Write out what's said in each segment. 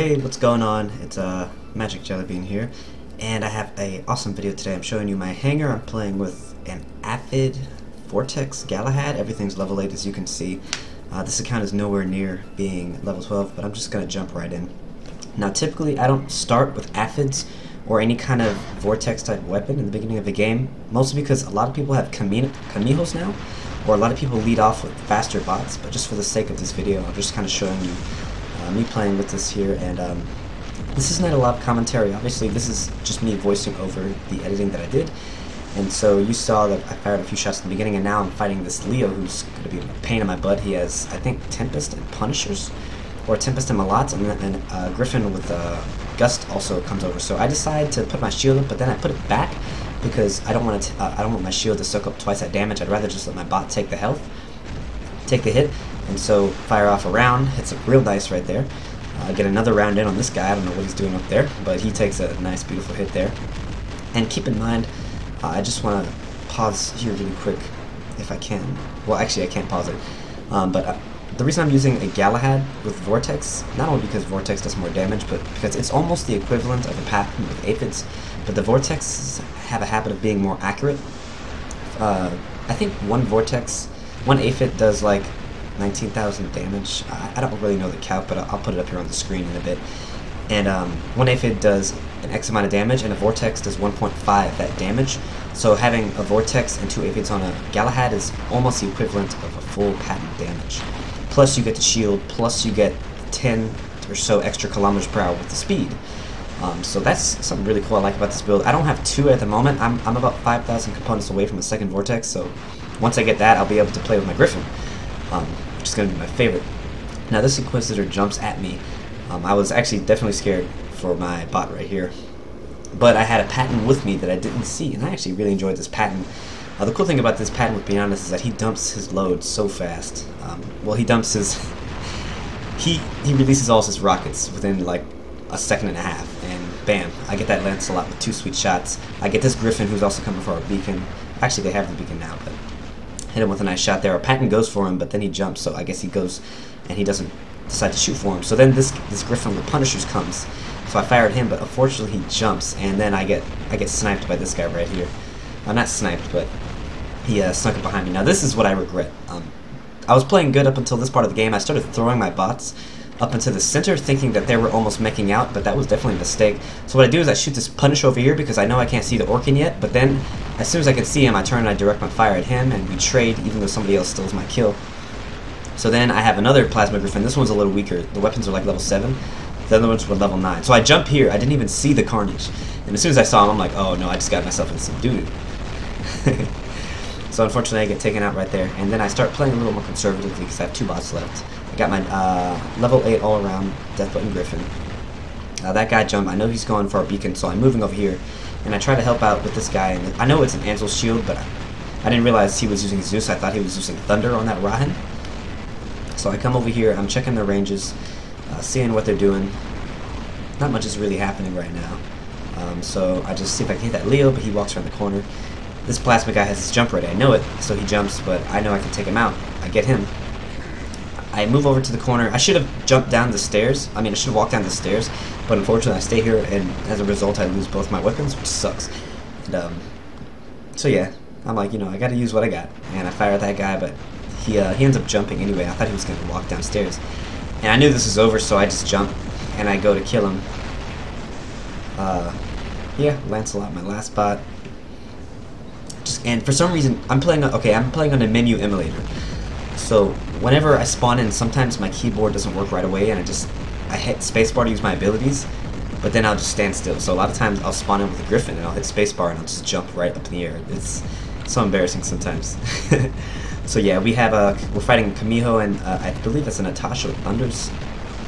Hey, what's going on? It's Magic Jellybean here, and I have a awesome video today. I'm showing you my hanger. I'm playing with an aphid Vortex Galahad. Everything's level 8 as you can see. This account is nowhere near being level 12, but I'm just going to jump right in. Now typically I don't start with aphids or any kind of vortex type weapon in the beginning of the game, mostly because a lot of people have Kamihos now, or a lot of people lead off with faster bots, but just for the sake of this video I'm just kind of showing you me playing with this here, and this is not a lot of commentary. Obviously this is just me voicing over the editing that I did, and so you saw that I fired a few shots in the beginning, and now I'm fighting this Leo who's going to be a pain in my butt. He has, I think, Tempest and Punishers, or Tempest and Malots, and Griffin with Gust also comes over. So I decide to put my shield up, but then I put it back because I don't want my shield to soak up twice that damage. I'd rather just let my bot take the hit, and so fire off a round, hits it real nice right there. Get another round in on this guy. I don't know what he's doing up there, but he takes a nice, beautiful hit there. And keep in mind, I just want to pause here really quick, if I can. Well, actually, I can't pause it, but the reason I'm using a Galahad with Vortex, not only because Vortex does more damage, but because it's almost the equivalent of a Patton with aphids, but the Vortexes have a habit of being more accurate. I think one aphid does like 19,000 damage. I don't really know the calc, but I'll put it up here on the screen in a bit. And one aphid does an X amount of damage, and a Vortex does 1.5 that damage. So having a Vortex and 2 aphids on a Galahad is almost the equivalent of a full Patton damage. Plus you get the shield, plus you get 10 or so extra kilometers per hour with the speed. So that's something really cool I like about this build. I don't have 2 at the moment. I'm about 5,000 components away from a second Vortex, so once I get that, I'll be able to play with my Griffin, which is going to be my favorite. Now this Inquisitor jumps at me. I was actually definitely scared for my bot right here, but I had a Patton with me that I didn't see, and I actually really enjoyed this Patton. The cool thing about this Patton, with being honest, is that he dumps his load so fast. Well, he dumps his... he releases all his rockets within like a second and a half, and bam, I get that Lancelot with 2 sweet shots. I get this Griffin who's also coming for our beacon. Actually, they have the beacon now, but hit him with a nice shot there. Our Patton goes for him, but then he jumps, so I guess he goes and he doesn't decide to shoot for him. So then this Griffin with Punishers comes, so I fired him, but unfortunately he jumps, and then I get sniped by this guy right here. Not sniped, but he snuck up behind me. Now this is what I regret. I was playing good up until this part of the game. I started throwing my bots up into the center, thinking that they were almost making out, but that was definitely a mistake. So what I do is I shoot this Punisher over here because I know I can't see the Orkin yet, but then as soon as I can see him, I turn and I direct my fire at him, and we trade even though somebody else steals my kill. So then I have another Plasma Griffin. This one's a little weaker. The weapons are like level 7. The other ones were level 9. So I jump here. I didn't even see the carnage. And as soon as I saw him, I'm like, oh no, I just got myself into some doo-doo. So unfortunately I get taken out right there. And then I start playing a little more conservatively because I have 2 bots left. I got my level 8 all-around Death Button Griffin. That guy jumped. I know he's going for our beacon, so I'm moving over here. And I try to help out with this guy. And I know it's an Ansel's shield, but I didn't realize he was using Zeus. I thought he was using Thunder on that Rahan. So I come over here, I'm checking their ranges, seeing what they're doing. Not much is really happening right now. So I just see if I can hit that Leo, but he walks around the corner. This Plasma guy has his jump ready. I know it, so he jumps, but I know I can take him out. I get him. I move over to the corner. I should have jumped down the stairs. I should have walked down the stairs, but unfortunately I stay here, and as a result I lose both my weapons, which sucks. And, so yeah, I'm like, I gotta use what I got. And I fire at that guy, but he ends up jumping anyway. I thought he was going to walk downstairs. And I knew this was over, so I just jump, and I go to kill him. Yeah, Lancelot, my last bot. And for some reason, I'm playing on a menu emulator. So whenever I spawn in, sometimes my keyboard doesn't work right away, and I hit spacebar to use my abilities, but then I'll just stand still. So a lot of times I'll spawn in with a Griffin, and I'll hit spacebar, and I'll just jump right up in the air. It's so embarrassing sometimes. So yeah, we're fighting Kamiho, and I believe that's a Natasha with Thunders.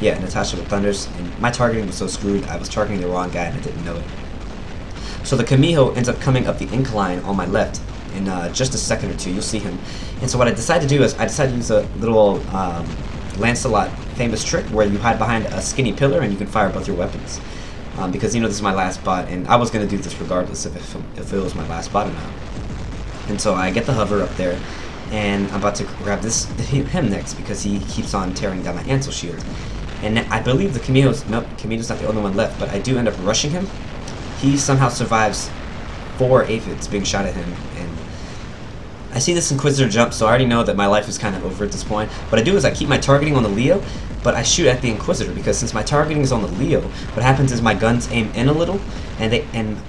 Yeah, Natasha with Thunders, and my targeting was so screwed, I was targeting the wrong guy and I didn't know it. So the Kamiho ends up coming up the incline on my left in just a second or two. You'll see him. And so what I decided to do is I decided to use a little Lancelot famous trick where you hide behind a skinny pillar and you can fire both your weapons. Because this is my last bot, and I was going to do this regardless if it was my last bot or not. And so I get the hover up there, and I'm about to grab him next because he keeps on tearing down my Ansel shield. And I believe the Camino's not the only one left, but I do end up rushing him. He somehow survives 4 aphids being shot at him, and I see this Inquisitor jump, so I already know that my life is kind of over at this point. What I do is I keep my targeting on the Leo, but I shoot at the Inquisitor, because since my targeting is on the Leo, what happens is my guns aim in a little, and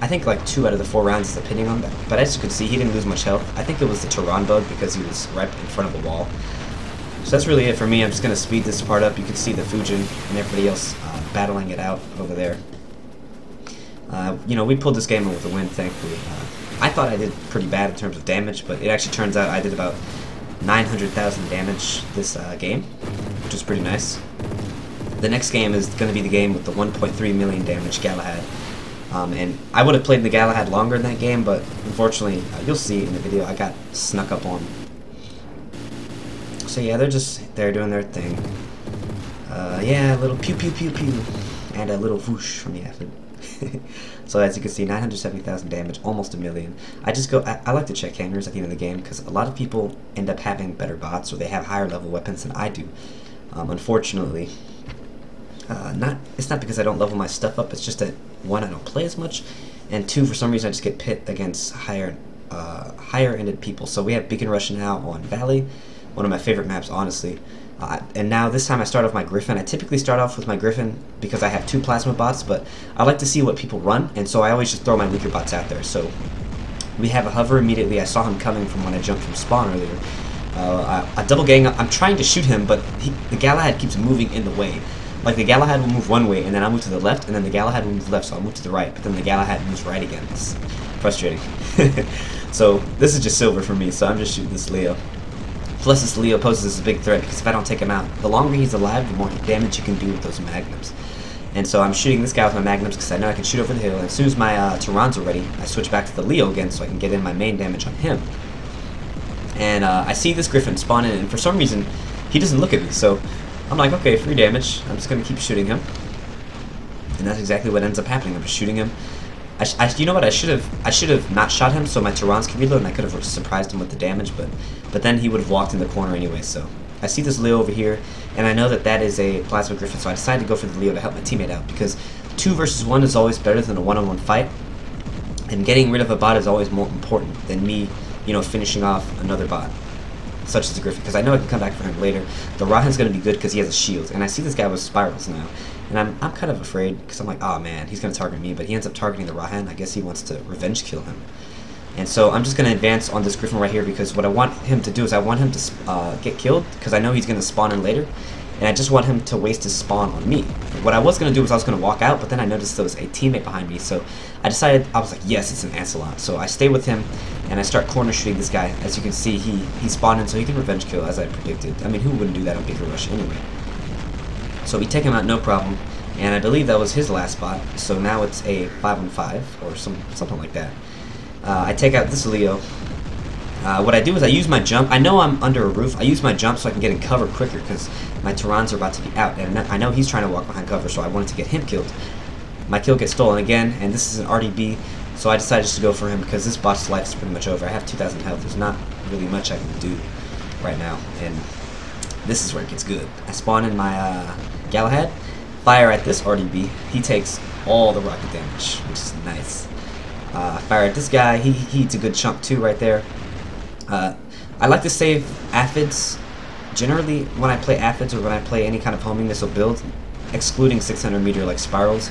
I think like 2 out of the 4 rounds is depending on that. But as you can see, he didn't lose much health. I think it was the Tehran bug because he was right in front of the wall. So that's really it for me. I'm just going to speed this part up. You can see the Fujin and everybody else battling it out over there. You know, we pulled this game in with a win, thankfully. I thought I did pretty bad in terms of damage, but it actually turns out I did about 900,000 damage this game, which is pretty nice. The next game is going to be the game with the 1.3 million damage Galahad. And I would have played the Galahad longer in that game, but unfortunately, you'll see in the video, I got snuck up on. So yeah, they're just there doing their thing. Yeah, a little pew pew pew pew, and a little whoosh from the aphid. So as you can see, 970,000 damage, almost a million. I like to check hangers at the end of the game because a lot of people end up having better bots or they have higher level weapons than I do. Unfortunately, it's not because I don't level my stuff up. It's just that 1, I don't play as much, and 2, for some reason I just get pit against higher-ended people. So we have Beacon Rush now on Valley, one of my favorite maps, honestly. And now this time I start off my Griffin. I typically start off with my Griffin because I have 2 plasma bots, but I like to see what people run, and so I always just throw my weaker bots out there. So we have a hover immediately. I saw him coming from when I jumped from spawn earlier. I double gang up. I'm trying to shoot him, but the Galahad keeps moving in the way. Like the Galahad will move one way, and then I'll move to the left, and then the Galahad will move left, so I'll move to the right, but then the Galahad moves right again. It's frustrating. So this is just silver for me, so I'm just shooting this Leo. Plus this Leo poses a big threat because if I don't take him out, the longer he's alive, the more damage you can do with those magnums. And so I'm shooting this guy with my magnums because I know I can shoot over the hill, and as soon as my Tehran's are ready, I switch back to the Leo again so I can get in my main damage on him. And I see this Griffin spawn in, and for some reason, he doesn't look at me, so I'm like, okay, free damage. I'm just going to keep shooting him. And that's exactly what ends up happening. I'm just shooting him. You know what? I should have not shot him so my Tehran's can reload, and I could have surprised him with the damage, but then he would have walked in the corner anyway. So I see this Leo over here, and I know that that is a Plasma Griffin, so I decided to go for the Leo to help my teammate out, because 2 versus 1 is always better than a 1-on-1 fight, and getting rid of a bot is always more important than me, you know, finishing off another bot, such as the Griffin, because I know I can come back for him later. The Rahan's going to be good because he has a shield, and I see this guy with spirals now. And I'm kind of afraid, because I'm like, oh man, he's going to target me, but he ends up targeting the Rahan. I guess he wants to revenge kill him. And so I'm just going to advance on this Griffin right here, because what I want him to do is I want him to get killed, because I know he's going to spawn in later, and I just want him to waste his spawn on me. What I was going to do was I was going to walk out, but then I noticed there was a teammate behind me, so I decided, I was like, yes, it's an Ancelot. So I stay with him, and I start corner shooting this guy. As you can see, he spawned in so he can revenge kill, as I predicted. I mean, who wouldn't do that on Beacon Rush anyway? So we take him out, no problem, and I believe that was his last spot, so now it's a 5-on-5, or something like that. I take out this Leo. What I do is I use my jump. I know I'm under a roof. I use my jump so I can get in cover quicker, because my Tehran's are about to be out, and I know he's trying to walk behind cover, so I wanted to get him killed. My kill gets stolen again, and this is an RDB, so I decided just to go for him, because this bot's life is pretty much over. I have 2,000 health. There's not really much I can do right now, and this is where it gets good. I spawn in my Galahad, fire at this RDB. He takes all the rocket damage, which is nice. Fire at this guy. He eats a good chunk too right there. I like to save aphids. Generally, when I play aphids or when I play any kind of homing missile build, excluding 600 meter like spirals,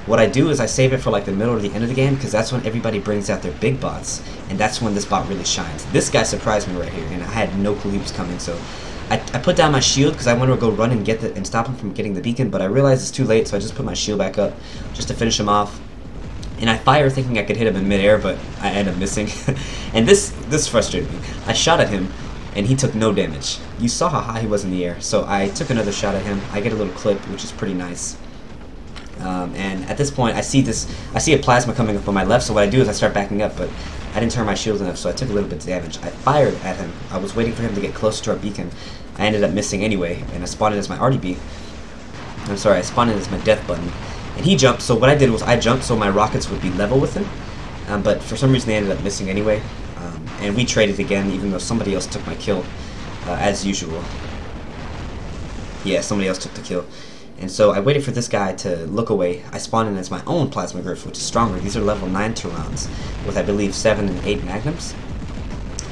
what I do is I save it for like the middle or the end of the game, because that's when everybody brings out their big bots, and that's when this bot really shines. This guy surprised me right here, and I had no clue he was coming, so I put down my shield because I wanted to go run and get and stop him from getting the beacon, but I realized it's too late, so I just put my shield back up just to finish him off. And I fire thinking I could hit him in midair, but I end up missing. And this frustrated me. I shot at him, and he took no damage. You saw how high he was in the air, so I took another shot at him. I get a little clip, which is pretty nice. And at this point, I see a plasma coming up on my left, so what I do is I start backing up, but I didn't turn my shield enough, so I took a little bit of damage. I fired at him. I was waiting for him to get closer to our beacon. I ended up missing anyway, and I spawned in as my RDB. I'm sorry, I spawned in as my death button. And he jumped, so what I did was I jumped so my rockets would be level with him. But for some reason they ended up missing anyway. And we traded again, even though somebody else took my kill, as usual. Yeah, somebody else took the kill. And so I waited for this guy to look away. I spawned in as my own Plasma Griff, which is stronger. These are level 9 Tyrans with, I believe, 7 and 8 Magnums.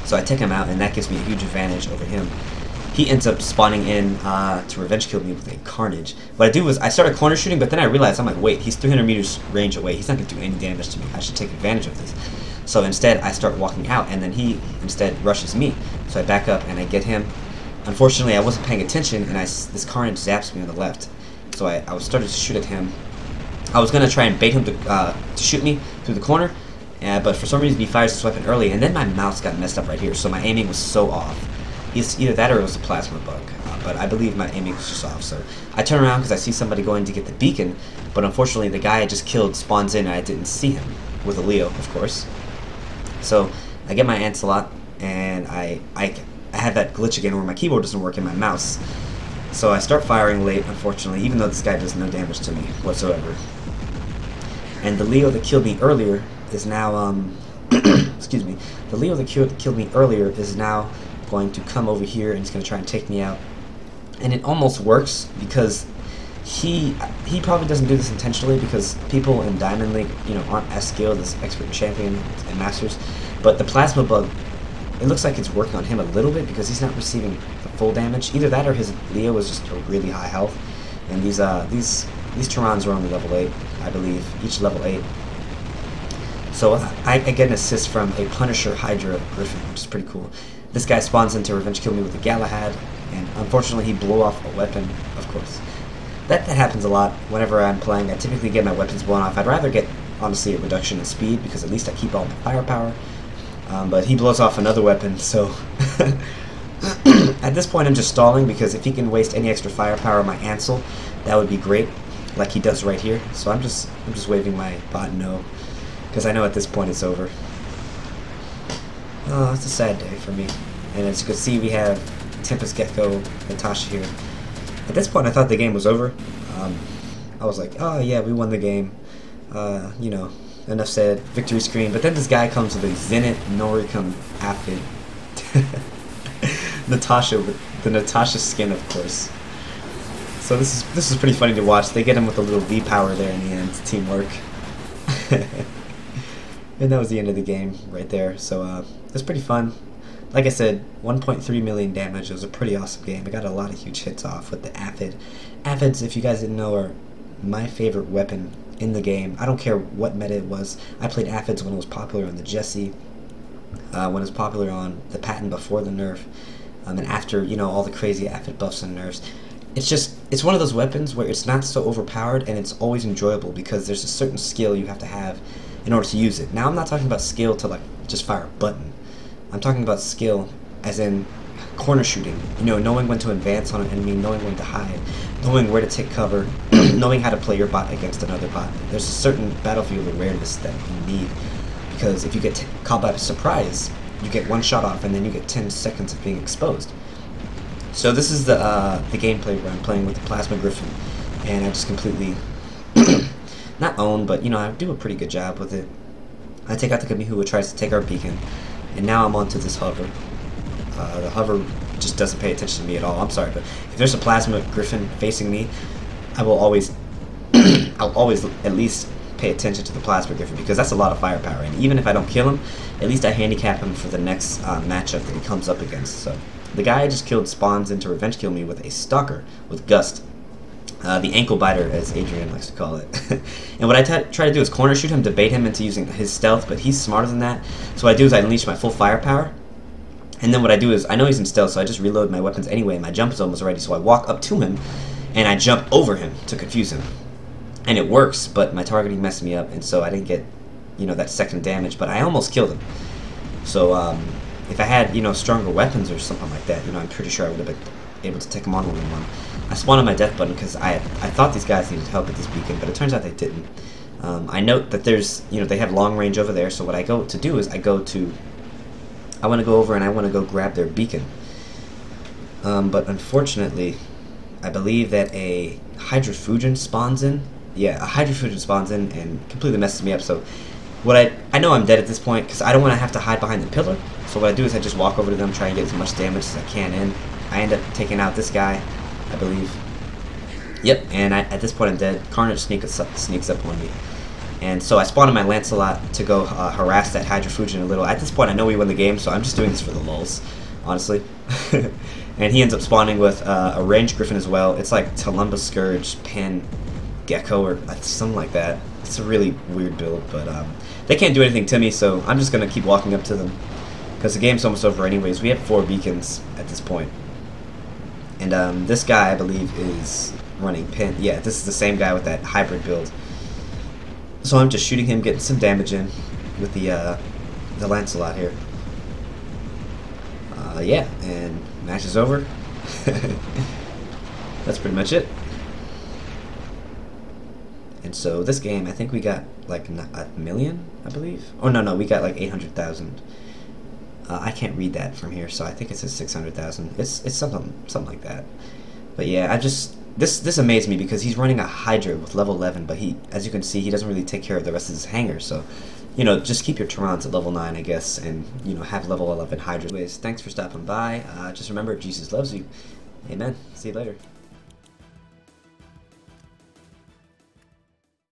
So I take him out, and that gives me a huge advantage over him. He ends up spawning in to revenge kill me with a Carnage. What I do is I started corner shooting, but then I realized, I'm like, wait, he's 300 meters range away. He's not going to do any damage to me. I should take advantage of this. So instead, I start walking out, and then he instead rushes me. So I back up, and I get him. Unfortunately, I wasn't paying attention, and this Carnage zaps me on the left. So I was started to shoot at him. I was going to try and bait him to shoot me through the corner, but for some reason he fires this weapon early, and then my mouse got messed up right here, so my aiming was so off. It's either that or it was a plasma bug, but I believe my aiming was just off. So I turn around because I see somebody going to get the beacon, but unfortunately the guy I just killed spawns in and I didn't see him, with a Leo, of course. So I get my Ancelot, and I have that glitch again where my keyboard doesn't work and my mouse. So I start firing late, unfortunately, even though this guy does no damage to me whatsoever. And the Leo that killed me earlier is now, excuse me, the Leo that killed me earlier is now going to come over here and he's going to try and take me out. And it almost works because he probably doesn't do this intentionally, because people in Diamond League, you know, aren't as skilled as Expert Champion and Masters. But the Plasma Bug, it looks like it's working on him a little bit because he's not receiving the full damage. Either that or his Leo is just a really high health. And these Tyrans are only level 8, I believe, each level 8. So I get an assist from a Punisher Hydra Griffin, which is pretty cool. This guy spawns in to revenge kill me with the Galahad, and unfortunately he blew off a weapon, of course. That happens a lot whenever I'm playing. I typically get my weapons blown off. I'd rather get, honestly, a reduction in speed, because at least I keep all my firepower. But he blows off another weapon, so at this point I'm just stalling, because if he can waste any extra firepower on my Ansel, that would be great, like he does right here. So I'm just waving my bot no, because I know at this point it's over. Oh, it's a sad day for me. And as you can see, we have Tempest Gecko, Natasha here. At this point I thought the game was over. I was like, oh yeah, we won the game. You know, enough said, victory screen. But then this guy comes with a Zenit Noricum aphid. Natasha, with the Natasha skin, of course. So this is pretty funny to watch. They get him with a little V power there in the end. Teamwork. And that was the end of the game right there. So it was pretty fun. Like I said, 1.3 million damage. It was a pretty awesome game. I got a lot of huge hits off with the aphid. Aphids, if you guys didn't know, are my favorite weapon in the game. I don't care what meta it was. I played aphids when it was popular on the Jesse, when it was popular on the Patton before the nerf, and after, you know, all the crazy aphid buffs and nerfs. It's one of those weapons where it's not so overpowered, and it's always enjoyable because there's a certain skill you have to have in order to use it. Now I'm not talking about skill to like just fire a button. I'm talking about skill as in corner shooting, you know, knowing when to advance on an enemy, knowing when to hide, knowing where to take cover, knowing how to play your bot against another bot. There's a certain battlefield awareness that you need, because if you get caught by surprise, you get one shot off and then you get 10 seconds of being exposed. So this is the gameplay where I'm playing with the Plasma Griffin, and I just completely not own, but you know, I do a pretty good job with it. I take out the Kamihu who tries to take our beacon, and now I'm onto this hover. The hover just doesn't pay attention to me at all. I'm sorry, but if there's a Plasma Griffin facing me, I will always, I'll always at least pay attention to the Plasma Griffin, because that's a lot of firepower. And even if I don't kill him, at least I handicap him for the next matchup that he comes up against. So the guy I just killed spawns in to revenge kill me with a Stalker with Gust. The ankle biter, as Adrian likes to call it. And what I try to do is corner shoot him to bait him into using his stealth, but he's smarter than that. So what I do is I unleash my full firepower, and then what I do is, I know he's in stealth, so I just reload my weapons anyway, and my jump is almost ready, so I walk up to him, and I jump over him to confuse him. And it works, but my targeting messed me up, and so I didn't get, you know, that second damage, but I almost killed him. So if I had, you know, stronger weapons or something like that, you know, I'm pretty sure I would have been able to take him on one-on-one. I spawned on my death button because I thought these guys needed help with this beacon, but it turns out they didn't. I note that there's, you know, they have long range over there, so what I go to do is I want to go over and I want to go grab their beacon. But unfortunately, I believe that a Hydrofusion spawns in. Yeah, a Hydrofusion spawns in and completely messes me up. So what I know I'm dead at this point because I don't want to have to hide behind the pillar. So what I do is I just walk over to them, try and get as much damage as I can in. I end up taking out this guy, I believe. Yep, and at this point I'm dead. Carnage sneaks up on me. And so I spawned on my Lancelot to go harass that Hydrofusion a little. At this point I know we win the game, so I'm just doing this for the lulz, honestly. And he ends up spawning with a ranged Griffin as well. It's like Talumba Scourge, Pan Gecko, or something like that. It's a really weird build, but they can't do anything to me, so I'm just going to keep walking up to them. Because the game's almost over anyways. We have 4 beacons at this point. And this guy, I believe, is running Pin. Yeah, this is the same guy with that hybrid build. So I'm just shooting him, getting some damage in with the Lancelot here. Yeah, and match is over. That's pretty much it. And so this game, I think we got like a million, I believe. Oh no, we got like 800,000. I can't read that from here, so I think it says 600,000. It's something like that. But yeah, this amazed me because he's running a Hydra with level 11, but as you can see, he doesn't really take care of the rest of his hanger. So, you know, just keep your Tarans at level 9, I guess, and, you know, have level 11 Hydra. Anyways, thanks for stopping by. Just remember, Jesus loves you. Amen. See you later.